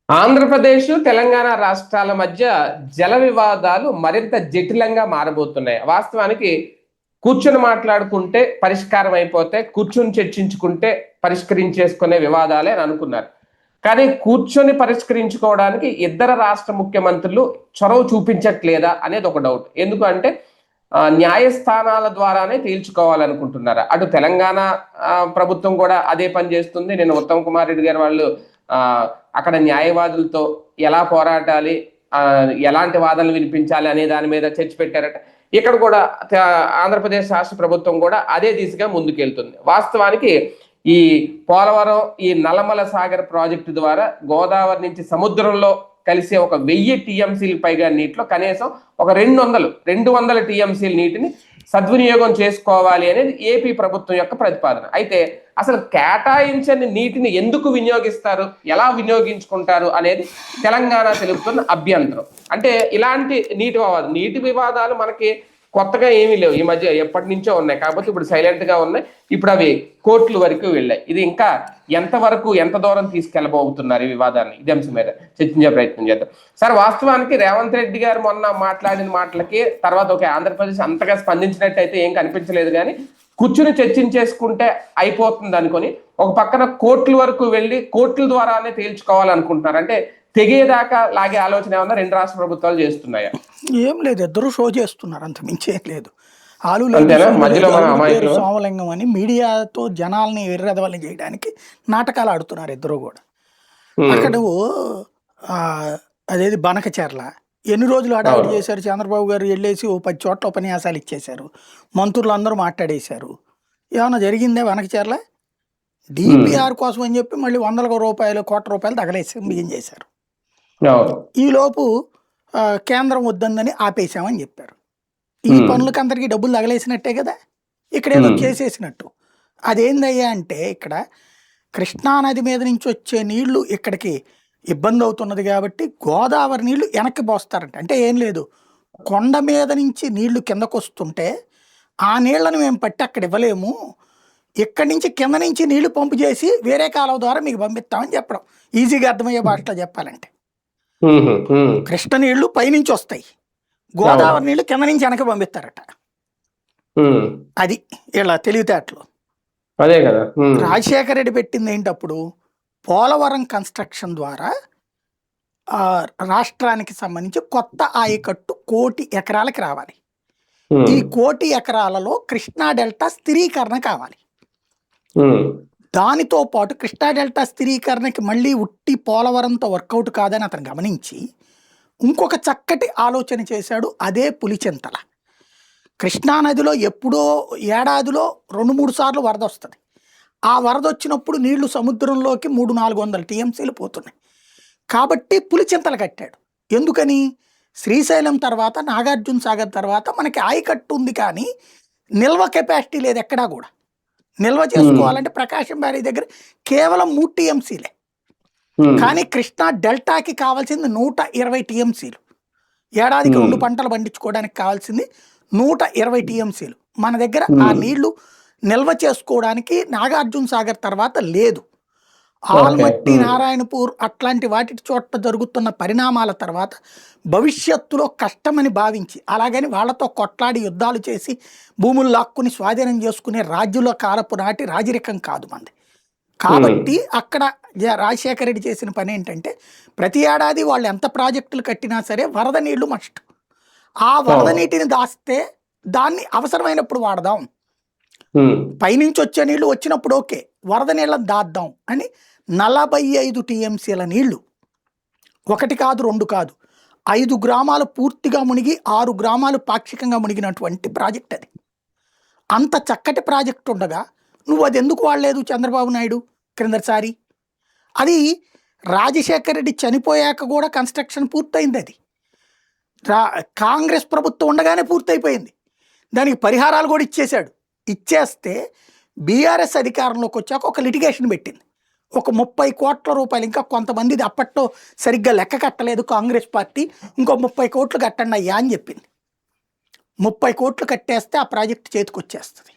ఆంధ్రప్రదేశ్, తెలంగాణ రాష్ట్రాల మధ్య జల వివాదాలు మరింత జటిలంగా మారబోతున్నాయి. వాస్తవానికి కూర్చొని మాట్లాడుకుంటే పరిష్కారం అయిపోతే, కూర్చొని చర్చించుకుంటే పరిష్కరించేసుకునే వివాదాలే అని అనుకున్నారు. కానీ కూర్చొని పరిష్కరించుకోవడానికి ఇద్దరు రాష్ట్ర ముఖ్యమంత్రులు చొరవ చూపించట్లేదా అనేది ఒక డౌట్. ఎందుకంటే న్యాయస్థానాల ద్వారానే తేల్చుకోవాలనుకుంటున్నారు. అటు తెలంగాణ ప్రభుత్వం కూడా అదే పని చేస్తుంది. నేను ఉత్తమ్ కుమార్ రెడ్డి గారు వాళ్ళు ఆ అక్కడ న్యాయవాదులతో ఎలా పోరాటాలి, ఎలాంటి వాదనలు వినిపించాలి అనే దాని మీద చర్చ పెట్టారట. ఇక్కడ కూడా ఆంధ్రప్రదేశ్ రాష్ట్ర ప్రభుత్వం కూడా అదే దిశగా ముందుకెళ్తుంది. వాస్తవానికి ఈ పోలవరం, ఈ నల్లమల సాగర్ ప్రాజెక్టు ద్వారా గోదావరి నుంచి సముద్రంలో కలిసే ఒక 1000 టీఎంసీలు పైగా నీటిలో కనీసం ఒక 200 టీఎంసీల నీటిని సద్వినియోగం చేసుకోవాలి అనేది ఏపీ ప్రభుత్వం యొక్క ప్రతిపాదన. అయితే అసలు కేటాయించని నీటిని ఎందుకు వినియోగిస్తారు, ఎలా వినియోగించుకుంటారు అనేది తెలంగాణ తెలుపుతున్న అభ్యంతరం. అంటే ఇలాంటి నీటి వివాదాలు మనకి కొత్తగా ఏమీ లేవు, ఈ మధ్య ఎప్పటి నుంచో ఉన్నాయి. కాకపోతే ఇప్పుడు సైలెంట్ గా ఉన్నాయి. ఇప్పుడు అవి కోర్టుల వరకు వెళ్ళాయి. ఇది ఇంకా ఎంత దూరం తీసుకెళ్లబోతున్నారు ఈ వివాదాన్ని, ఇది అంశం మీద చర్చించే ప్రయత్నం చేద్దాం. సార్, వాస్తవానికి రేవంత్ రెడ్డి గారు మొన్న మాట్లాడిన మాటలకి తర్వాత ఒక ఆంధ్రప్రదేశ్ అంతగా స్పందించినట్టు అయితే ఏం కనిపించలేదు. కానీ కూర్చుని చర్చించేసుకుంటే అయిపోతుంది అనుకొని ఒక పక్కన కోర్టుల వరకు వెళ్ళి కోర్టుల ద్వారానే తేల్చుకోవాలనుకుంటున్నారు. అంటే తెగేదాకా లాగే ఆలోచన ఏమన్నా రెండు రాష్ట్ర ప్రభుత్వాలు చేస్తున్నాయా? ఏం లేదు, ఇద్దరు షో చేస్తున్నారు, అంత మించేం లేదు. సోమలింగం అని మీడియాతో జనాల్ని ఎర్రదవల్ని చేయడానికి నాటకాలు ఆడుతున్నారు ఇద్దరు కూడా. అక్కడ అదేది బనకచెర్ల ఎన్ని రోజులు హడావిడి చేశారు. చంద్రబాబు గారు వెళ్ళేసి 10 చోట్ల ఉపన్యాసాలు ఇచ్చేశారు, మంత్రులు అందరూ మాట్లాడేశారు. ఏమన్నా జరిగిందే బనకచెర్ల? డిపిఆర్ కోసం అని చెప్పి మళ్ళీ 100 రూపాయలు, 1 కోటి రూపాయలు తగలేసి బియ్యం చేశారు. ఈలోపు కేంద్రం వద్దందని ఆపేశామని చెప్పారు. ఈ పనులకి అందరికీ డబ్బులు తగలేసినట్టే కదా, ఇక్కడ ఏదో చేసేసినట్టు. అదేందయ్యా అంటే ఇక్కడ కృష్ణానది మీద నుంచి వచ్చే నీళ్లు ఇక్కడికి ఇబ్బంది అవుతున్నది కాబట్టి గోదావరి నీళ్లు వెనక్కి పోస్తారంట. అంటే ఏం లేదు, కొండ మీద నుంచి నీళ్లు కిందకు వస్తుంటే ఆ నీళ్లను మేము పట్టి అక్కడ ఇవ్వలేము, ఇక్కడి నుంచి కింద నుంచి నీళ్లు పంపు చేసి వేరే కాలువ ద్వారా మీకు పంపిస్తామని చెప్పడం. ఈజీగా అర్థమయ్యే భాషలో చెప్పాలంటే కృష్ణ నీళ్లు పైనుంచి వస్తాయి, గోదావరి నీళ్లు కింద నుంచి వెనక పంపిస్తారట. అది ఇలా తెలివితేటలు. అదే కదా రాజశేఖర రెడ్డి పెట్టింది ఏంటప్పుడు, పోలవరం కన్స్ట్రక్షన్ ద్వారా రాష్ట్రానికి సంబంధించి కొత్త ఆయకట్టు 1 కోటి ఎకరాలకి రావాలి. ఈ 1 కోటి ఎకరాలలో కృష్ణా డెల్టా స్థిరీకరణ కావాలి. దానితో పాటు కృష్ణా డెల్టా స్థిరీకరణకి మళ్ళీ ఉట్టి పోలవరంతో వర్కౌట్ కాదని అతను గమనించి ఇంకొక చక్కటి ఆలోచన చేశాడు. అదే పులిచింతల. కృష్ణానదిలో ఎప్పుడో ఏడాదిలో 2-3 సార్లు వరద వస్తుంది. ఆ వరద వచ్చినప్పుడు నీళ్లు సముద్రంలోకి 300-400 టీఎంసీలు పోతున్నాయి. కాబట్టి పులిచింతలు కట్టాడు. ఎందుకని? శ్రీశైలం తర్వాత, నాగార్జున సాగర్ తర్వాత మనకి ఆయకట్టు ఉంది, కానీ నిల్వ కెపాసిటీ లేదు ఎక్కడా కూడా. నిల్వ చేసుకోవాలంటే ప్రకాశం బ్యారేజ్ దగ్గర కేవలం 3 టీఎంసీలే. కానీ కృష్ణా డెల్టాకి కావాల్సింది 120 టీఎంసీలు. ఏడాదికి 2 పంటలు పండించుకోవడానికి కావాల్సింది 120 టీఎంసీలు. మన దగ్గర ఆ నీళ్లు నిల్వ చేసుకోవడానికి నాగార్జున సాగర్ తర్వాత లేదు. ఆల్మట్టి, నారాయణపూర్ అట్లాంటి వాటి చోట్ల జరుగుతున్న పరిణామాల తర్వాత భవిష్యత్తులో కష్టమని భావించి, అలాగని వాళ్ళతో కొట్లాడి యుద్ధాలు చేసి భూములు లాక్కుని స్వాధీనం చేసుకునే రాజ్యుల కాలపు నాటి రాజరికం కాదు మంది. కాబట్టి అక్కడ రాజశేఖర రెడ్డి చేసిన పని ఏంటంటే, ప్రతి ఏడాది వాళ్ళు ఎంత ప్రాజెక్టులు కట్టినా సరే వరద నీళ్లు మస్ట్. ఆ వరద నీటిని దాస్తే దాన్ని అవసరమైనప్పుడు వాడదాం, పైనుంచి వచ్చే నీళ్లు వచ్చినప్పుడు ఓకే, వరద నీళ్ళని దాద్దాం అని 45 టీఎంసీల నీళ్లు, 1 కాదు 2 కాదు, 5 గ్రామాలు పూర్తిగా మునిగి 6 గ్రామాలు పాక్షికంగా మునిగినటువంటి ప్రాజెక్ట్ అది. అంత చక్కటి ప్రాజెక్ట్ ఉండగా నువ్వు అది ఎందుకు వాడలేదు చంద్రబాబు నాయుడు క్రిందసారి? అది రాజశేఖర రెడ్డి చనిపోయాక కూడా కన్స్ట్రక్షన్ పూర్తయింది. అది కాంగ్రెస్ ప్రభుత్వం ఉండగానే పూర్తయిపోయింది. దానికి పరిహారాలు కూడా ఇచ్చేశాడు. ఇచ్చేస్తే బీఆర్ఎస్ అధికారంలోకి వచ్చాక ఒక లిటిగేషన్ పెట్టింది, ఒక 30 కోట్ల రూపాయలు. ఇంకా కొంతమంది అప్పట్లో సరిగ్గా లెక్క కట్టలేదు కాంగ్రెస్ పార్టీ, ఇంకో 30 కోట్లు కట్టండి అయ్యా అని చెప్పింది. 30 కోట్లు కట్టేస్తే ఆ ప్రాజెక్ట్ చేతికి వచ్చేస్తుంది.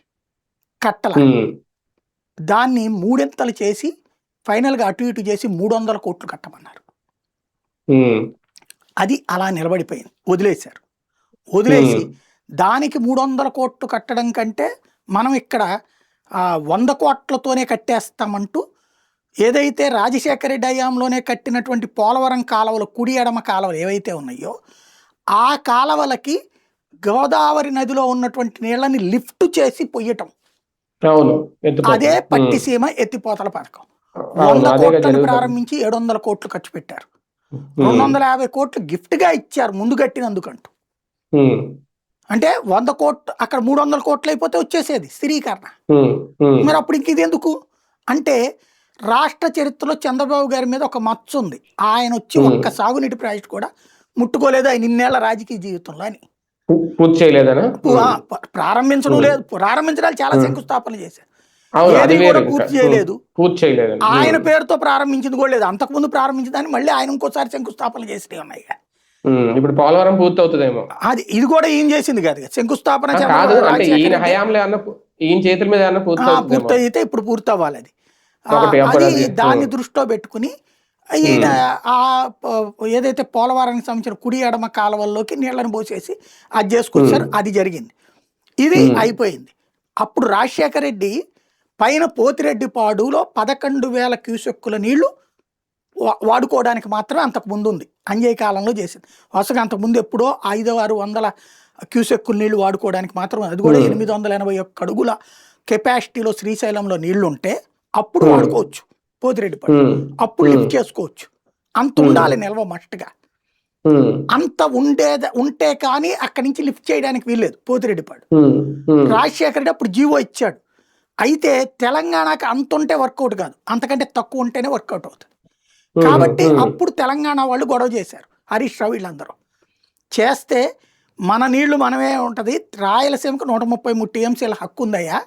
కట్టల దాన్ని 3 చేసి ఫైనల్గా అటు ఇటు చేసి 300 కోట్లు కట్టమన్నారు. ఉమ్, అది అలా నిలబడిపోయింది, వదిలేశారు. వదిలేసి దానికి 300 కోట్లు కట్టడం కంటే మనం ఇక్కడ 100 కోట్లతోనే కట్టేస్తామంటూ ఏదైతే రాజశేఖర రెడ్డి హయాంలోనే కట్టినటువంటి పోలవరం కాలువలు, కుడి ఎడమ కాలువలు ఏవైతే ఉన్నాయో ఆ కాలువలకి గోదావరి నదిలో ఉన్నటువంటి నీళ్ళని లిఫ్ట్ చేసి పొయ్యటం, అవును, ఎత్తిపోతలు. అదే పట్టిసీమ ఎత్తిపోతల పథకం. అవును, 100 అదేగా కోట్లను జరుగుతుంది. ప్రారంభించి 700 కోట్లు ఖర్చు పెట్టారు. ఉమ్, 250 కోట్లు గిఫ్ట్ గా ఇచ్చారు ముందు కట్టినందుకంటూ. ఉమ్, అంటే 100 కోట్లు అక్కడ 300 కోట్లు అయిపోతే వచ్చేసేది స్థిరీకరణ. ఉమ్, ఉమ్, మరి అప్పుడు ఇంక ఇది ఎందుకు అంటే, రాష్ట్ర చరిత్రలో చంద్రబాబు గారి మీద ఒక మచ్చ ఉంది. ఆయన వచ్చి ఒక్క సాగునీటి ప్రాజెక్టు కూడా ముట్టుకోలేదు ఆయన ఇన్నేళ్ల రాజకీయ జీవితంలో అని. పూర్తి చేయలేదనా? ప్రారంభించడం లేదు, ప్రారంభించడానికి చాలా శంకుస్థాపనలు చేశారు, అవును, అది ఏది వేరే కూడా ఇంకా. పూర్తి చేయలేదు. పూర్తి చేయలేదండి. ఆయన పేరుతో ప్రారంభించింది కూడా లేదు, అంతకుముందు ప్రారంభించిందని మళ్ళీ ఆయన ఇంకోసారి శంకుస్థాపనలు చేసినవి ఉన్నాయి. ఇప్పుడు పోలవరం పూర్తి అవుతుందేమో. అది ఇది కూడా ఏం చేసింది కాదు, శంకుస్థాపన కాదు, అంటే రాజశేఖర ఈయన రెడ్డి హయాంలో అన్న, ఈయన చేతుల మీద అన్న పూర్తి అవుతుందేమో. పూర్తయితే ఇప్పుడు పూర్తి అవ్వాలి అది. ఒకటి అప్పుడు అది అది. దాన్ని దృష్టిలో పెట్టుకుని ఈయన ఏదైతే పోలవరానికి సంబంధించిన కుడి ఎడమ కాలువల్లోకి నీళ్లను పోసేసి అది చేసుకొచ్చారు, అది జరిగింది. ఇది అయిపోయింది. అప్పుడు రాజశేఖర రెడ్డి పైన పోతిరెడ్డిపాడులో 11,000 క్యూసెక్కుల నీళ్లు వాడుకోవడానికి మాత్రమే అంతకు ముందు ఉంది, అంజయ్ కాలంలో చేసింది. వరుసగా అంతకుముందు ఎప్పుడో 500-600 క్యూసెక్కుల నీళ్లు వాడుకోవడానికి మాత్రం, అది కూడా 881 అడుగుల కెపాసిటీలో శ్రీశైలంలో నీళ్లు ఉంటే అప్పుడు వాడుకోవచ్చు పోతిరెడ్డిపాడు, అప్పుడు లిఫ్ట్ చేసుకోవచ్చు. అంత ఉండాలి నిల్వ మస్ట్గా, అంత ఉంటే కానీ అక్కడి నుంచి లిఫ్ట్ చేయడానికి వీల్లేదు పోతిరెడ్డిపాడు. రాజశేఖర రెడ్డి అప్పుడు జీవో ఇచ్చాడు. అయితే తెలంగాణకి అంత ఉంటే వర్కౌట్ కాదు, అంతకంటే తక్కువ ఉంటేనే వర్కౌట్ అవుతుంది. కాబట్టి అప్పుడు తెలంగాణ వాళ్ళు గొడవ చేశారు, హరీష్ రావు వీళ్ళందరూ చేస్తే మన నీళ్లు మనమే ఉంటుంది, రాయలసీమకు 133 టీఎంసీల హక్కు ఉందయ్యా,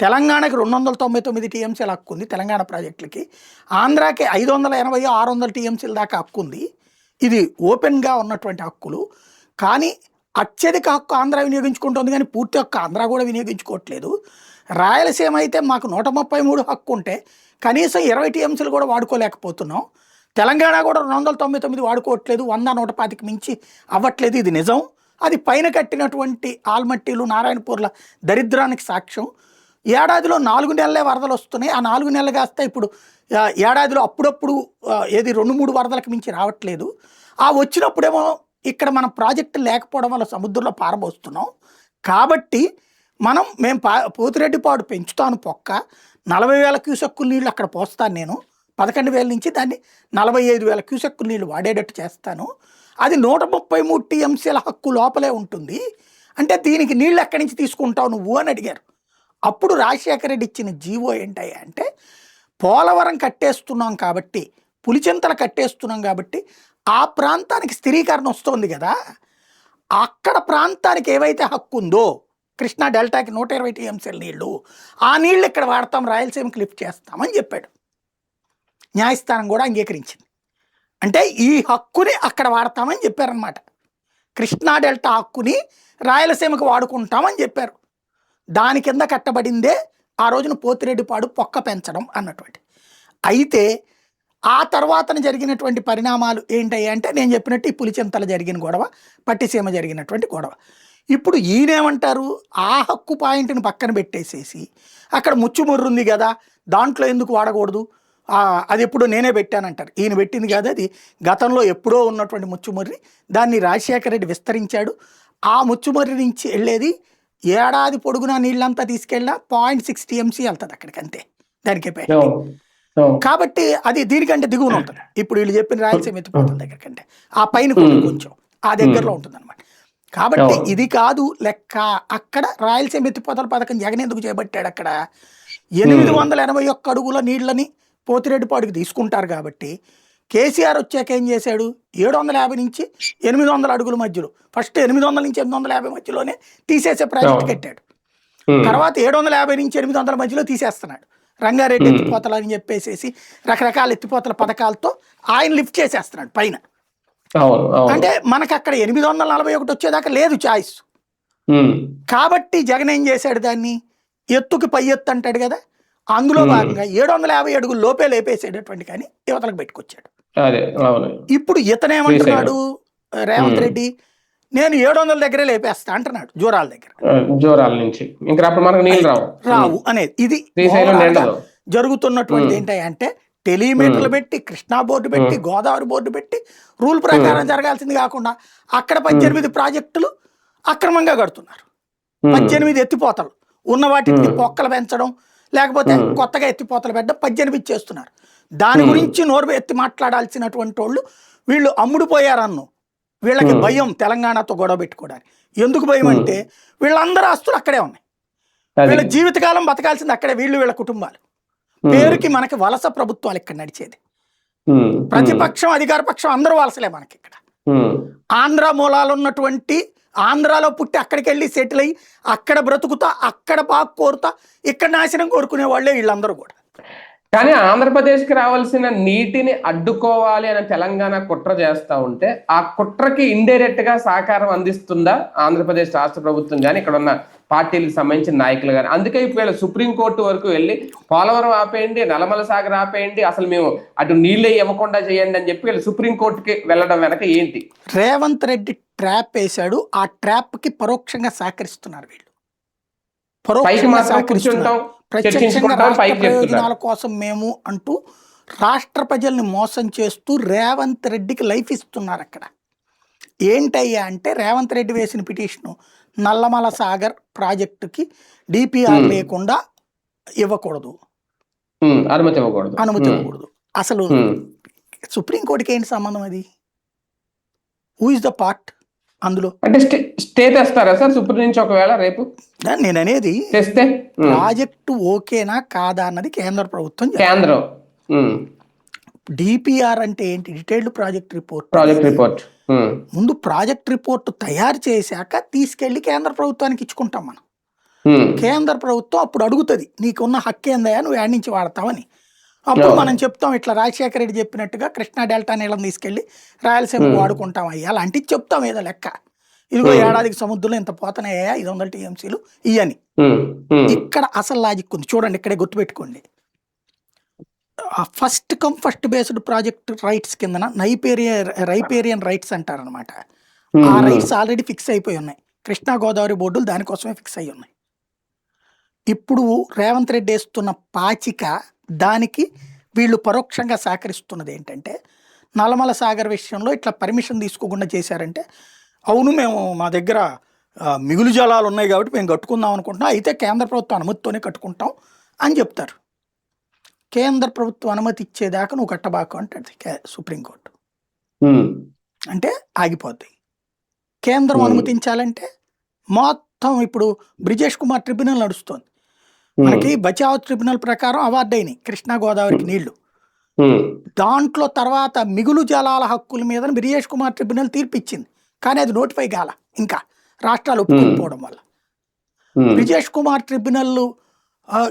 తెలంగాణకి 299 టీఎంసీల హక్కు ఉంది తెలంగాణ ప్రాజెక్టులకి, ఆంధ్రాకి 580-600 టీఎంసీల దాకా హక్కు ఉంది. ఇది ఓపెన్గా ఉన్నటువంటి హక్కులు. కానీ అత్యధిక హక్కు ఆంధ్ర వినియోగించుకుంటుంది, కానీ పూర్తి హక్కు ఆంధ్ర కూడా వినియోగించుకోవట్లేదు. రాయలసీమ అయితే మాకు 133 హక్కు ఉంటే కనీసం 20 టీఎంసీలు కూడా వాడుకోలేకపోతున్నాం, తెలంగాణ కూడా 299 వాడుకోవట్లేదు, 100-125కి మించి అవ్వట్లేదు. ఇది నిజం. అది పైన కట్టినటువంటి ఆల్మట్టీలు నారాయణపూర్ల దరిద్రానికి సాక్ష్యం. ఏడాదిలో 4 నెలలే వరదలు వస్తున్నాయి, ఆ 4 నెలలు కాస్త ఇప్పుడు ఏడాదిలో అప్పుడప్పుడు ఏది 2-3 వరదలకు మించి రావట్లేదు. ఆ వచ్చినప్పుడేమో ఇక్కడ మన ప్రాజెక్టు లేకపోవడం వల్ల సముద్రంలో పారబోస్తున్నాం. కాబట్టి మేము పోతిరెడ్డిపాడు పెంచుతాను, పొక్క 40,000 క్యూసెక్కుల నీళ్ళు అక్కడ పోస్తాను, నేను 11,000 నుంచి దాన్ని 45,000 క్యూసెక్కుల నీళ్ళు వాడేటట్టు చేస్తాను, అది 133 టీఎంసీల హక్కు లోపలే ఉంటుంది అంటే దీనికి నీళ్ళు ఎక్కడి నుంచి తీసుకుంటావు నువ్వు అని అడిగారు. అప్పుడు రాజశేఖర రెడ్డి ఇచ్చిన జీవో ఏంటయ్యా అంటే, పోలవరం కట్టేస్తున్నాం కాబట్టి, పులిచింతలు కట్టేస్తున్నాం కాబట్టి ఆ ప్రాంతానికి స్థిరీకరణ వస్తుంది కదా, అక్కడ ప్రాంతానికి ఏవైతే హక్కు ఉందో కృష్ణా డెల్టాకి 120 టీఎంసీల నీళ్లు, ఆ నీళ్ళు ఇక్కడ వాడతాం, రాయలసీమకి లిఫ్ట్ చేస్తామని చెప్పాడు. న్యాయస్థానం కూడా అంగీకరించింది. అంటే ఈ హక్కుని అక్కడ వాడతామని చెప్పారనమాట. కృష్ణా డెల్టా హక్కుని రాయలసీమకు వాడుకుంటామని చెప్పారు. దాని కింద కట్టబడిందే ఆ రోజున పోతిరెడ్డిపాడు పొక్క పెంచడం అన్నటువంటి. అయితే ఆ తర్వాతన జరిగినటువంటి పరిణామాలు ఏంటయ్యా అంటే, నేను చెప్పినట్టు ఈ పులిచింతల జరిగిన గొడవ, పట్టిసీమ జరిగినటువంటి గొడవ. ఇప్పుడు ఈయనేమంటారు, ఆ హక్కు పాయింట్ని పక్కన పెట్టేసేసి అక్కడ ముచ్చుముర్రు ఉంది కదా, దాంట్లో ఎందుకు వాడకూడదు, అది ఎప్పుడో నేనే పెట్టానంటారు. ఈయన పెట్టింది కాదు, అది గతంలో ఎప్పుడో ఉన్నటువంటి ముచ్చుమర్రి, దాన్ని రాజశేఖర రెడ్డి విస్తరించాడు. ఆ ముచ్చుమర్రి నుంచి వెళ్ళేది ఏడాది పొడుగునా నీళ్ళంతా తీసుకెళ్ళినా 0.6 టీఎంసీ వెళ్తుంది అక్కడికి, అంతే దానికి. కాబట్టి అది దీనికంటే దిగువన ఉంటుంది. ఇప్పుడు వీళ్ళు చెప్పిన రాయలసీమ ఎత్తిపోతల దగ్గర కంటే ఆ పైన కొంచెం ఆ దగ్గరలో ఉంటుంది అనమాట. కాబట్టి ఇది కాదు లెక్క. అక్కడ రాయలసీమ ఎత్తిపోతల పథకం జగన్ ఎందుకు చేపట్టాడు, అక్కడ 881 అడుగుల నీళ్ళని పోతిరెడ్డిపాడుకి తీసుకుంటారు కాబట్టి కేసీఆర్ వచ్చాక ఏం చేశాడు, 750 నుంచి 800 అడుగుల మధ్యలో, ఫస్ట్ 800 నుంచి 850 మధ్యలోనే తీసేసే ప్రాజెక్ట్ కట్టాడు. తర్వాత 750 నుంచి 800 మధ్యలో తీసేస్తున్నాడు. రంగారెడ్డి ఎత్తిపోతలు అని చెప్పేసి రకరకాల ఎత్తిపోతల పథకాలతో ఆయన లిఫ్ట్ చేసేస్తున్నాడు పైన. అంటే మనకు అక్కడ 841 వచ్చేదాకా లేదు చాయిస్. కాబట్టి జగన్ ఏం చేశాడు, దాన్ని ఎత్తుకి పై ఎత్తు అంటాడు కదా, అందులో భాగంగా 750 అడుగుల లోపే లేపేసేటటువంటి కానీ యువతలకు పెట్టుకొచ్చాడు. అదే అవును. ఇప్పుడు ఇతనేమంటున్నాడు రేవంత్ రెడ్డి, నేను 700 దగ్గరే లేపేస్తా అంటున్నాడు జూరాల దగ్గర. జోరాల నుంచి ఇంకా అప్పుడు మనకు నీళ్ళు రావు. రావు అనేది ఇది శ్రీశైలం overall గా నిండదు. జరుగుతున్నటువంటి ఏంటంటే టెలిమీటర్లు పెట్టి, కృష్ణా బోర్డు పెట్టి, గోదావరి బోర్డు పెట్టి రూల్ ప్రకారం జరగాల్సింది కాకుండా అక్కడ 18 ప్రాజెక్టులు అక్రమంగా కడుతున్నారు. 18 ఎత్తిపోతలు ఉన్న వాటికి పొక్కలు పెంచడం, లేకపోతే కొత్తగా ఎత్తిపోతలు పెట్టడం 18 చేస్తున్నారు. దాని గురించి నోరు ఎత్తి మాట్లాడాల్సినటువంటి వాళ్ళు వీళ్ళు అమ్ముడుపోయారన్ను. వీళ్ళకి భయం తెలంగాణతో గొడవ పెట్టుకోవడానికి. ఎందుకు భయం అంటే వీళ్ళందరూ ఆస్తులు అక్కడే ఉన్నాయి, వీళ్ళ జీవితకాలం బతకాల్సింది అక్కడే, వీళ్ళ కుటుంబాలు. పేరుకి మనకి వలస ప్రభుత్వాలు ఇక్కడ నడిచేది. ప్రతిపక్షం అధికార పక్షం అందరూ వలసలే మనకి ఇక్కడ. ఆంధ్ర మూలాలు ఉన్నటువంటి, ఆంధ్రాలో పుట్టి అక్కడికి వెళ్ళి సెటిల్ అయ్యి అక్కడ బ్రతుకుతా, అక్కడ బాగా కోరుతా, ఇక్కడ నాశనం కోరుకునే వాళ్ళే వీళ్ళందరూ కూడా. కానీ ఆంధ్రప్రదేశ్కి రావాల్సిన నీటిని అడ్డుకోవాలి అని తెలంగాణ కుట్ర చేస్తా ఉంటే ఆ కుట్రకి ఇండైరెక్ట్ గా సహకారం అందిస్తుందా ఆంధ్రప్రదేశ్ రాష్ట్ర ప్రభుత్వం కానీ ఇక్కడ ఉన్న పార్టీలకు సంబంధించిన నాయకులు కానీ? అందుకే ఇప్పుడు సుప్రీంకోర్టు వరకు వెళ్ళి పోలవరం ఆపేయండి, నల్లమల సాగర్ ఆపేయండి, అసలు మేము అటు నీళ్ళే ఇవ్వకుండా చేయండి అని చెప్పి వీళ్ళు సుప్రీంకోర్టుకి వెళ్ళడం వెనక ఏంటి? రేవంత్ రెడ్డి ట్రాప్ వేశాడు, ఆ ట్రాప్ కి పరోక్షంగా సహకరిస్తున్నారు వీళ్ళు. పరోక్షంగా సహకరిస్తున్నారు. ప్రత్యక్షంగా రాష్ట్ర ప్రయోజనాల కోసం మేము అంటూ రాష్ట్ర ప్రజల్ని మోసం చేస్తూ రేవంత్ రెడ్డికి లైఫ్ ఇస్తున్నారు. అక్కడ ఏంటయ్యా అంటే రేవంత్ రెడ్డి వేసిన పిటిషను నల్లమల సాగర్ ప్రాజెక్టుకి డిపిఆర్ లేకుండా ఇవ్వకూడదు, అనుమతి ఇవ్వకూడదు. అసలు సుప్రీంకోర్టుకి ఏంటి సంబంధం? అది హూ ఇస్ ద పార్ట్ అందులో? అంటే స్టే తెస్తారా సార్ సుప్రీం నుంచి ఒకవేళ రేపు? నేను అనేది తెస్తే ప్రాజెక్టు ఓకేనా కాదా అన్నది కేంద్ర ప్రభుత్వం. కేంద్రం డిపిఆర్ అంటే ఏంటి? Detailed project report. ముందు ప్రాజెక్ట్ రిపోర్ట్ తయారు చేశాక తీసుకెళ్లి కేంద్ర ప్రభుత్వానికి ఇచ్చుకుంటాం మనం. కేంద్ర ప్రభుత్వం అప్పుడు అడుగుతుంది నీకున్న హక్కు ఏందయ్యా, నువ్వు యాడ్ నుంచి వాడతావని. అప్పుడు మనం చెప్తాం ఇట్లా రాజశేఖర రెడ్డి చెప్పినట్టుగా కృష్ణా డెల్టా నీళ్ళని తీసుకెళ్లి రాయలసీమకు వాడుకుంటాం అయ్యా, అలాంటివి చెప్తాం. ఏదో లెక్క, ఇదిగో ఏడాదికి సముద్రంలో ఇంత పోతున్నాయ్యా 500 టీఎంసీలు ఇవని. ఇక్కడ అసలు లాజిక్ ఉంది చూడండి, ఇక్కడే గుర్తుపెట్టుకోండి. First come first based project rights కిందన రైపేరియన్ రైట్స్ అంటారనమాట. ఆ రైట్స్ ఆల్రెడీ ఫిక్స్ అయిపోయి ఉన్నాయి. కృష్ణా గోదావరి బోర్డులు దానికోసమే ఫిక్స్ అయ్యి ఉన్నాయి. ఇప్పుడు రేవంత్ రెడ్డి వేస్తున్న పాచిక దానికి వీళ్ళు పరోక్షంగా సహకరిస్తున్నది ఏంటంటే నల్లమల సాగర్ విషయంలో ఇట్లా పర్మిషన్ తీసుకోకుండా చేశారంటే, అవును మేము మా దగ్గర మిగులు జలాలు ఉన్నాయి కాబట్టి మేము కట్టుకుందాం అనుకుంటున్నాం, అయితే కేంద్ర ప్రభుత్వం అనుమతితోనే కట్టుకుంటాం అని చెప్తారు. కేంద్ర ప్రభుత్వం అనుమతి ఇచ్చేదాకా నువ్వు కట్టబాకు అంటది సుప్రీంకోర్టు. అంటే ఆగిపోద్ది. కేంద్రం అనుమతించాలంటే మొత్తం ఇప్పుడు బ్రిజేష్ కుమార్ ట్రిబ్యునల్ నడుస్తుంది. మనకి బచావ్ ట్రిబ్యునల్ ప్రకారం అవార్డు అయినాయి కృష్ణా గోదావరికి నీళ్లు. దాంట్లో తర్వాత మిగులు జలాల హక్కుల మీద బ్రిజేష్ కుమార్ ట్రిబ్యునల్ తీర్పు ఇచ్చింది, కానీ అది నోటిఫై కాల ఇంకా రాష్ట్రాలు ఒప్పుకోకపోవడం వల్ల. బ్రిజేష్ కుమార్ ట్రిబ్యునల్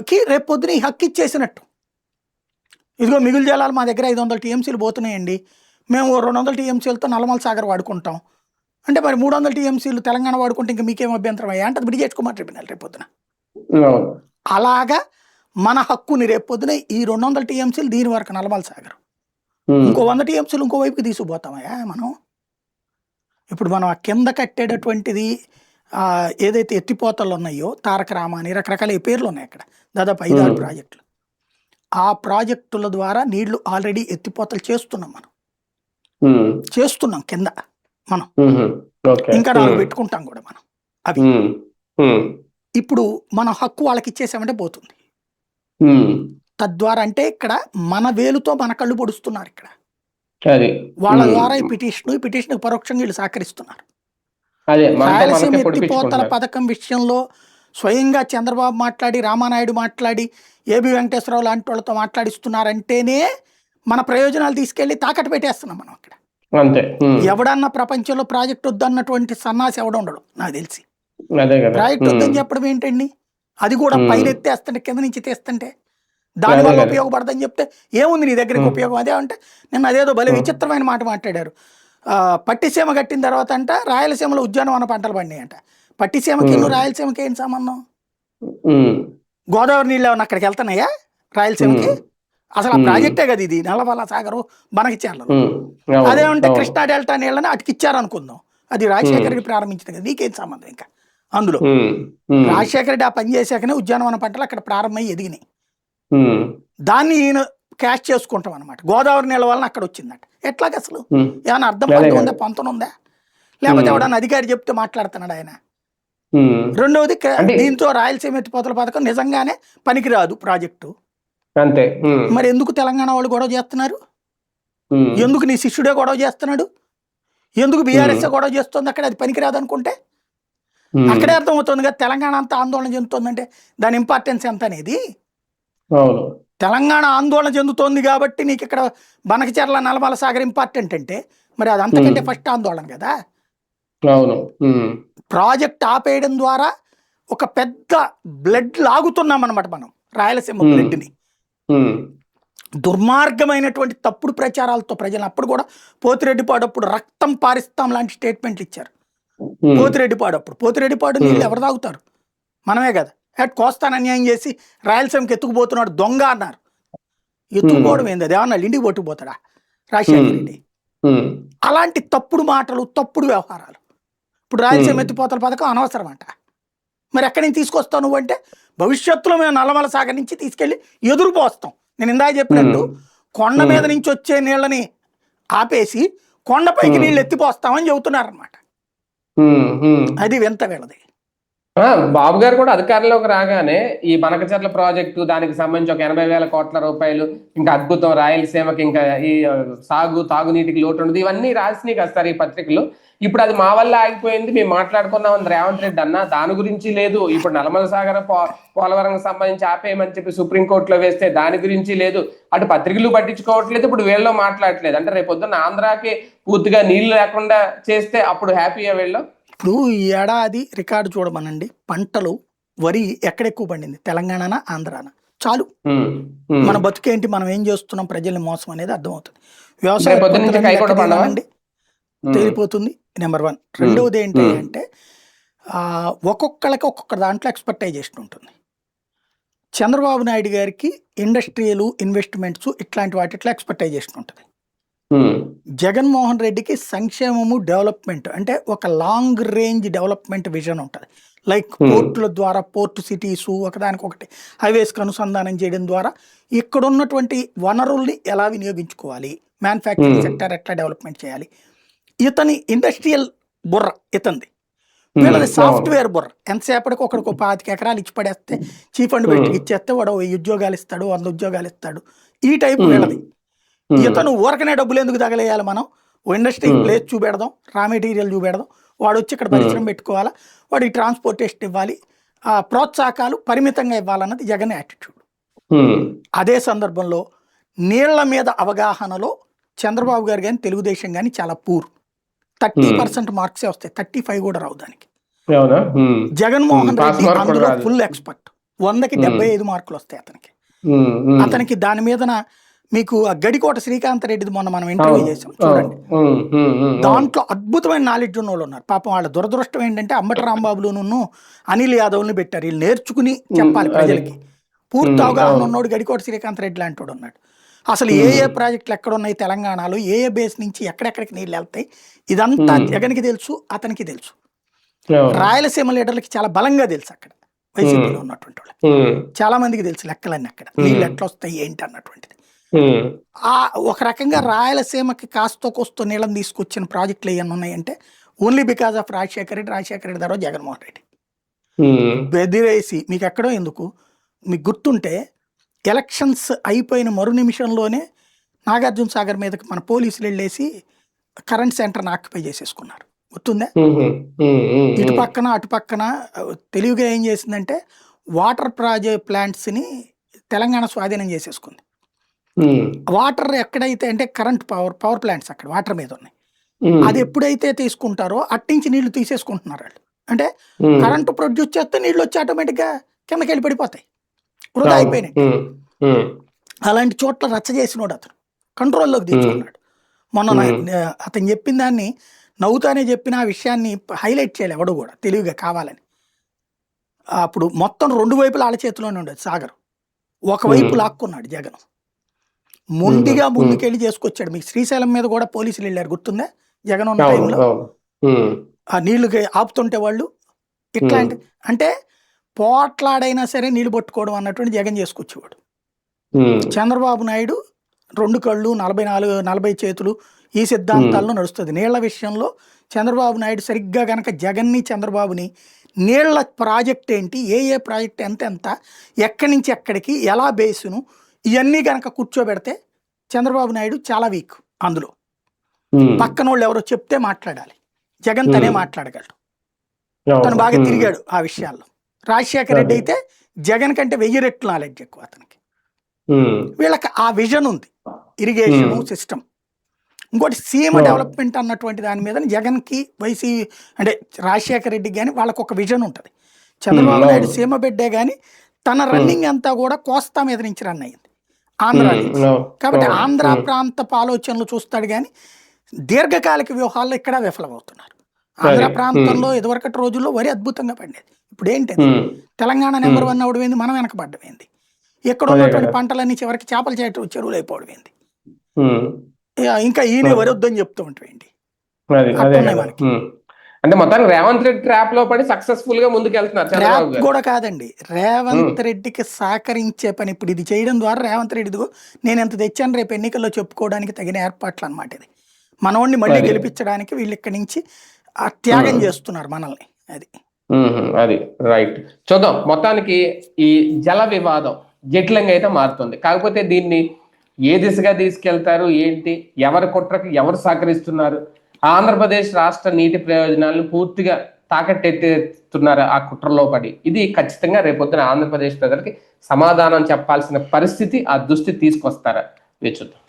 కి రేపు పొద్దున ఈ హక్కు ఇచ్చేసినట్టు. ఇదిగో మిగులు జలాలు మా దగ్గర 500 టీఎంసీలు పోతున్నాయండి, మేము 200 టీఎంసీలతో నల్లమల సాగర్ వాడుకుంటాం అంటే మరి 300 టీఎంసీలు తెలంగాణ వాడుకుంటే ఇంకా మీకేం అభ్యంతరం అయ్యా అంటే బ్రిజేష్ కుమార్ ట్రిబ్యునల్ రేపు పొద్దున. అలాగా మన హక్కుని రేపు పొద్దున ఈ 200 టీఎంసీలు దీని వరకు నల్లమల సాగర్, ఇంకో 100 టీఎంసీలు ఇంకో వైపుకి తీసుకుపోతామయ్యా మనం. ఇప్పుడు మనం ఆ కింద కట్టేటటువంటిది ఏదైతే ఎత్తిపోతలు ఉన్నాయో తారక రామ అని రకరకాల పేర్లు ఉన్నాయి అక్కడ, దాదాపు 5-6 ప్రాజెక్టులు. ఆ ప్రాజెక్టుల ద్వారా నీళ్లు ఆల్రెడీ ఎత్తిపోతలు చేస్తున్నాం మనం, చేస్తున్నాం కింద మనం, ఇంకా 4 పెట్టుకుంటాం కూడా మనం. అవి ఇప్పుడు మన హక్కు వాళ్ళకి ఇచ్చేసామంటే పోతుంది. తద్వారా అంటే ఇక్కడ మన వేలుతో మన కళ్ళు పొడుస్తున్నారు ఇక్కడ వాళ్ళ ద్వారా. ఈ పిటిషన్ పరోక్షంగా వీళ్ళు సహకరిస్తున్నారు. రాయలసీమ ఎత్తిపోతల పథకం విషయంలో స్వయంగా చంద్రబాబు మాట్లాడి, రామానాయుడు మాట్లాడి, ఏబి వెంకటేశ్వరరావు లాంటి వాళ్ళతో మాట్లాడిస్తున్నారంటేనే మన ప్రయోజనాలు తీసుకెళ్లి తాకట్టు పెట్టేస్తున్నాం మనం అక్కడ. ఎవడన్నా ప్రపంచంలో ప్రాజెక్ట్ వద్దన్నటువంటి సన్నాసి ఎవడుండడు నాకు తెలిసి. ప్రాజెక్ట్ వద్దని చెప్పడం ఏంటండి? అది కూడా పైన ఎత్తేస్తుంటే కింద నుంచి తీస్తుంటే దానివల్ల ఉపయోగపడదని చెప్తే ఏముంది నీ దగ్గరికి ఉపయోగం? అదే అంటే నిన్న అదేదో భలే విచిత్రమైన మాట మాట్లాడారు. పట్టిసీమ కట్టిన తర్వాత అంట రాయలసీమలో ఉద్యానవన పంటలు పండినాయి అంట. పట్టిసీమకి రాయలసీమకి ఏం సంబంధం? గోదావరి నీళ్ళు ఏమన్నా అక్కడికి వెళ్తున్నాయా రాయలసీమకి? అసలు ఆ ప్రాజెక్టే కదా ఇది, నల్లమల సాగరు బనకచెర్లలో. అవును, అదేమంటే అవును. కృష్ణా డెల్టా నీళ్ళని అటుకిచ్చారనుకుందాం, అది రాజశేఖర రెడ్డి ప్రారంభించింది కదా, నీకేం సంబంధం ఇంకా అందులో. ఉమ్, ఉమ్, రాజశేఖర రెడ్డి ఆ పని చేశాకనే ఉద్యానవన పంటలు అక్కడ ప్రారంభమై ఎదిగినాయి. ఉమ్, దాన్ని ఈయన క్యాష్ చేసుకుంటాం అనమాట. గోదావరి నీళ్ళ వలన అక్కడ వచ్చిందట. ఎట్లాగ అసలు ఉమ్. ఏమైనా అర్థం అదే పర్థం కదా. ఉందా, పొంతన ఉందా? లేకపోతే ఉమ్, ఎవడన్నా అధికారి చెప్తే మాట్లాడుతున్నాడు ఆయన? ఉమ్. రెండవది అంటే దీంతో రాయలసీమ ఎత్తిపోతల పథకం నిజంగానే పనికిరాదు ప్రాజెక్టు. అంతే. ఉమ్, మరి ఎందుకు తెలంగాణ వాళ్ళు గొడవ చేస్తున్నారు? ఉమ్, ఎందుకు నీ శిష్యుడే గొడవ చేస్తున్నాడు? ఎందుకు ఉమ్, బీఆర్ఎస్ గొడవ చేస్తుంది అక్కడ, అది పనికిరాదు అనుకుంటే? ఉమ్. అక్కడే అర్థమవుతుంది కదా తెలంగాణ అంతా ఆందోళన చెందుతుందంటే దాని ఇంపార్టెన్స్ ఎంత అనేది. అవును. తెలంగాణ ఆందోళన చెందుతోంది కాబట్టి నీకు ఇక్కడ బనకచెర్ల నల్లమల సాగర్ ఇంపార్టెంట్ అంటే మరి అది అంతకంటే ఫస్ట్ ఆందోళన కదా. అవును. ఉమ్, ప్రాజెక్ట్ ఆపేయడం ద్వారా ఒక పెద్ద బ్లడ్ లాగుతున్నాం అనమాట మనం, రాయలసీమ ఉమ్, బ్లడ్ని. ఉమ్, దుర్మార్గమైనటువంటి తప్పుడు ప్రచారాలతో ప్రజలు అప్పుడు కూడా పోతిరెడ్డిపాడు అప్పుడు రక్తం పారిస్తాం లాంటి స్టేట్మెంట్లు ఇచ్చారు. ఉమ్, పోతిరెడ్డిపాడు నీళ్ళు ఎవరు తాగుతారు? మనమే కదా. కోస్తాను అన్యాయం చేసి రాయలసీమకి ఎత్తుకుపోతున్నాడు దొంగ అన్నారు. ఎత్తుకుపోవడం ఏంది, అది ఏమన్నా ఇంటికి పట్టుకుపోతాడా రాజశేఖర రెడ్డి? ఉమ్, అలాంటి తప్పుడు మాటలు, తప్పుడు వ్యవహారాలు. ఇప్పుడు రాయలసీమ ఎత్తిపోతల పథకం అనవసరం అంట. మరి ఎక్కడి నుంచి తీసుకొస్తావు నువ్వు అంటే, భవిష్యత్తులో మేము నల్లమల సాగర్ నుంచి తీసుకెళ్ళి ఎదురు పోస్తాం. నేను ఇందాక చెప్పినట్టు కొండ మీద నుంచి వచ్చే నీళ్ళని ఆపేసి కొండపైకి నీళ్ళు ఎత్తిపోస్తామని చెబుతున్నారనమాట. ఉమ్, ఉమ్. అది వింత వీళ్ళది. బాబు గారు కూడా అధికారంలోకి రాగానే ఈ బనకచెర్ల ప్రాజెక్టు దానికి సంబంధించి ఒక 80,000 కోట్ల రూపాయలు, ఇంకా అద్భుతం రాయలసీమకి, ఇంకా ఈ తాగునీటికి లోటు ఉండదు, ఇవన్నీ రాసినాయి కదా సార్ ఈ పత్రికలు. ఇప్పుడు అది మా వల్ల ఆగిపోయింది, మేము మాట్లాడుకున్నాం అని రేవంత్ రెడ్డి అన్న, దాని గురించి లేదు. ఇప్పుడు నల్లమల సాగర్ పోలవరం సంబంధించి ఆపేయమని చెప్పి సుప్రీంకోర్టులో వేస్తే దాని గురించి లేదు. అటు పత్రికలు పట్టించుకోవట్లేదు, ఇప్పుడు వీళ్ళు మాట్లాడట్లేదు. అంటే రేపొద్దున ఆంధ్రాకి పూర్తిగా నీళ్లు లేకుండా చేస్తే అప్పుడు హ్యాపీయా వీళ్ళు? ఇప్పుడు ఈ ఏడాది రికార్డు చూడమనండి, పంటలు వరి ఎక్కడెక్కువ పండింది, తెలంగాణనా ఆంధ్రానా? చాలు మన బతుకేంటి, మనం ఏం చేస్తున్నాం, ప్రజల్ని మోసం అనేది అర్థమవుతుంది. వ్యవసాయ ఉత్పత్తులన్నీ తేలిపోతుంది, నెంబర్ 1. రెండవది ఏంటి అంటే ఒక్కొక్కళ్ళకి ఒక్కొక్క దాంట్లో ఎక్స్పర్టైజేషన్ ఉంటుంది. చంద్రబాబు నాయుడు గారికి ఇండస్ట్రియల్ ఇన్వెస్ట్మెంట్స్ ఇట్లాంటి వాటిట్లో ఎక్స్పర్టైజేషన్ ఉంటుంది. జగన్మోహన్ రెడ్డికి సంక్షేమము, డెవలప్మెంట్ అంటే ఒక లాంగ్ రేంజ్ డెవలప్మెంట్ విజన్ ఉంటుంది. లైక్ పోర్టుల ద్వారా, పోర్ట్ సిటీస్ ఒకదానికొకటి హైవేస్కి అనుసంధానం చేయడం ద్వారా ఇక్కడ ఉన్నటువంటి వనరుల్ని ఎలా వినియోగించుకోవాలి, మ్యానుఫ్యాక్చరింగ్ సెక్టర్ ఎట్లా డెవలప్మెంట్ చేయాలి. ఇతని ఇండస్ట్రియల్ బుర్ర ఇతంది, వీళ్ళది సాఫ్ట్వేర్ బుర్ర. ఎంతసేపటికి ఒకడికి 25 ఎకరాలు ఇచ్చి పడేస్తే, చీఫ్ అండ్ బెస్ట్కి ఇచ్చేస్తే వాడు 1000 ఉద్యోగాలు ఇస్తాడు, 100 ఉద్యోగాలు ఇస్తాడు, ఈ టైప్ వీళ్ళది. ఇతను ఊరకనే డబ్బులు ఎందుకు తగలేయాలి, మనం ఇండస్ట్రీకి ప్లేస్ చూపెడదాం, రా మెటీరియల్ చూపెడదాం, వాడు వచ్చి ఇక్కడ పరిశ్రమ పెట్టుకోవాలా, వాడికి ట్రాన్స్పోర్టేషన్ ఇవ్వాలి, ప్రోత్సాహకాలు పరిమితంగా ఇవ్వాలన్నది జగన్ యాటిట్యూడ్. అదే సందర్భంలో నీళ్ల మీద అవగాహనలో చంద్రబాబు గారు కానీ తెలుగుదేశం కానీ చాలా పూర్. 30% మార్క్సే వస్తాయి, 35 కూడా రావు దానికి. జగన్మోహన్ రెడ్డి అందులో ఫుల్ ఎక్స్పర్ట్, 100కి 75 మార్కులు వస్తాయి అతనికి. అతనికి దాని మీదన మీకు గడికోట శ్రీకాంత్ రెడ్డిది మొన్న మనం ఇంటర్వ్యూ చేసాం చూడండి, దాంట్లో అద్భుతమైన నాలెడ్జ్ ఉన్న వాళ్ళు ఉన్నారు. పాపం వాళ్ళ దురదృష్టం ఏంటంటే అంబటి రాంబాబులను అనిల్ యాదవ్ని పెట్టారు. వీళ్ళు నేర్చుకుని చెప్పాలి ప్రజలకి. పూర్తి అవగాహన ఉన్నోడు గడికోట శ్రీకాంత్ రెడ్డి లాంటి వాడు ఉన్నాడు. అసలు ఏ ప్రాజెక్టులు ఎక్కడ ఉన్నాయి తెలంగాణలో, ఏ బేస్ నుంచి ఎక్కడెక్కడికి నీళ్ళు వెళ్తాయి, ఇదంతా జగన్కి తెలుసు, అతనికి తెలుసు. రాయలసీమ లీడర్లకి చాలా బలంగా తెలుసు, అక్కడ వైసీపీలో ఉన్నటువంటి వాళ్ళు చాలా మందికి తెలుసు లెక్కలన్నీ, అక్కడ నీళ్ళు ఎట్లా వస్తాయి ఏంటి అన్నటువంటిది. ఒక రకంగా రాయలసీమకి కాస్తో కోస్తో నీళ్ళని తీసుకొచ్చిన ప్రాజెక్టులు ఏమన్నా ఉన్నాయంటే only because of Rajasekhara Reddy తర్వాత జగన్మోహన్ రెడ్డి బెదిరేసి. మీకు ఎక్కడో ఎందుకు మీకు గుర్తుంటే ఎలక్షన్స్ అయిపోయిన మరు నిమిషంలోనే నాగార్జున సాగర్ మీదకి మన పోలీసులు వెళ్ళేసి కరెంట్ సెంటర్ని ఆక్యుపై చేసేసుకున్నారు, గుర్తుందా? ఇటు పక్కన అటు పక్కన తెలివిగా ఏం చేసిందంటే వాటర్ ప్లాంట్స్ని తెలంగాణ స్వాధీనం చేసేసుకుంది. వాటర్ ఎక్కడైతే అంటే కరెంట్ పవర్ ప్లాంట్స్ అక్కడ వాటర్ మీద ఉన్నాయి, అది ఎప్పుడైతే తీసుకుంటారో అట్టించి నీళ్లు తీసేసుకుంటున్నారు వాళ్ళు. అంటే కరెంటు ప్రొడ్యూస్ చేస్తే నీళ్ళు వచ్చి ఆటోమేటిక్గా కిందకి వెళ్ళి పడిపోతాయి, వృధా అయిపోయినాయి. అలాంటి చోట్ల రచ్చ చేసినోడు అతను కంట్రోల్లోకి తీసుకున్నాడు. మొన్న అతను చెప్పిన దాన్ని నవ్వుతానే చెప్పిన ఆ విషయాన్ని హైలైట్ చేయాలి ఎవడు కూడా తెలివిగా కావాలని. అప్పుడు మొత్తం 2 వైపులు ఆళ్ళ చేతిలోనే ఉండేది సాగర్, ఒకవైపు లాక్కున్నాడు జగన్. మొండిగా ముందుకెళ్ళి చేసుకొచ్చాడు. మీకు శ్రీశైలం మీద కూడా పోలీసులు వెళ్ళారు, గుర్తుందా? జగన్ ఉన్న అవును టైంలో అవును ఉమ్, ఆ నీళ్లుకి ఆపుతుంటే వాళ్ళు ఇట్లాంటి అంటే పోట్లాడైనా సరే నీళ్లు పట్టుకోవడం అన్నటువంటి జగన్ చేసుకొచ్చేవాడు. ఉమ్, చంద్రబాబు నాయుడు 2 కళ్ళు 40 చేతులు ఈ సిద్ధాంతాల్లో నడుస్తుంది. నీళ్ల విషయంలో చంద్రబాబు నాయుడు సరిగ్గా గనక జగన్ని చంద్రబాబుని నీళ్ల ప్రాజెక్ట్ ఏంటి, ఏ ప్రాజెక్ట్ ఎంత ఎక్కడి నుంచి ఎక్కడికి ఎలా బేసును ఇవన్నీ గనక కూర్చోబెడితే చంద్రబాబు నాయుడు చాలా వీక్. అందులో ఉమ్, పక్కన వాళ్ళు ఎవరో చెప్తే మాట్లాడాలి, జగన్ తనే మాట్లాడగలడు. అవును, తను బాగా ఉమ్, తిరిగాడు ఆ విషయాల్లో. రాజశేఖర రెడ్డి అయితే జగన్ కంటే 1000 రెట్లు నాలెడ్జ్ ఎక్కువ అతనికి. ఉమ్, వీళ్ళకి ఆ విజన్ ఉంది, ఇరిగేషను సిస్టమ్. ఇంకోటి సీమ డెవలప్మెంట్ అన్నటువంటి దాని మీద జగన్కి అంటే రాజశేఖర రెడ్డికి కానీ వాళ్ళకు ఒక విజన్ ఉంటుంది. చంద్రబాబు నాయుడు సీమ బిడ్డే కానీ తన రన్నింగ్ అంతా కూడా కోస్తా మీద నుంచి రన్ అయ్యింది, ఆంధ్ర నుంచి. కాబట్టి ఆంధ్ర ప్రాంతపు ఆలోచనలు చూస్తాడు కానీ దీర్ఘకాలిక వ్యూహాల్లో ఇక్కడ విఫలమవుతున్నారు. ఆంధ్ర ప్రాంతంలో ఇదివరకటి రోజుల్లో వరి అద్భుతంగా పండేది. ఇప్పుడు ఏంటది, తెలంగాణ నెంబర్ 1 అవడం ఏంది, మనం వెనకబడ్డం ఏంది, ఎక్కడ ఉన్నటువంటి పంటలన్నీ చివరికి చేపల చెరువులు అయిపోవడం ఏంది, ఇంకా ఈయన వరి వద్దని చెప్తూ ఉంటాయండి. మనకి అంటే మొత్తానికి రేవంత్ రెడ్డి ట్రాప్ లో పడి సక్సెస్ఫుల్ గా ముందుకు వెళ్తున్నారు. ట్రాప్ కూడా కాదండి, రేవంత్ రెడ్డికి సహకరించే పని. ఇప్పుడు ఇది చేయడం ద్వారా రేవంత్ రెడ్డిదిగో నేను ఎంత తెచ్చాను రేపు ఎన్నికల్లో చెప్పుకోవడానికి తగిన ఏర్పాట్లు అనమాట. ఇది మనోడిని మళ్ళీ గెలిపించడానికి వీళ్ళు ఇక్కడి నుంచి త్యాగం చేస్తున్నారు మనల్ని. అది రైట్. చూద్దాం, మొత్తానికి ఈ జల వివాదం జటిలంగా అయితే మారుతుంది. కాకపోతే దీన్ని ఏ దిశగా తీసుకెళ్తారు, ఏంటి, ఎవరి కుట్రకు ఎవరు సహకరిస్తున్నారు, ఆంధ్రప్రదేశ్ రాష్ట్ర నీటి ప్రయోజనాలను పూర్తిగా తాకట్టెత్తుతున్నారు ఆ కుట్రలో పడి, ఇది ఖచ్చితంగా రేపొద్దున ఆంధ్రప్రదేశ్ ప్రజలకి సమాధానం చెప్పాల్సిన పరిస్థితి, ఆ దుస్థితి తీసుకొస్తారా వేచి చూద్దాం.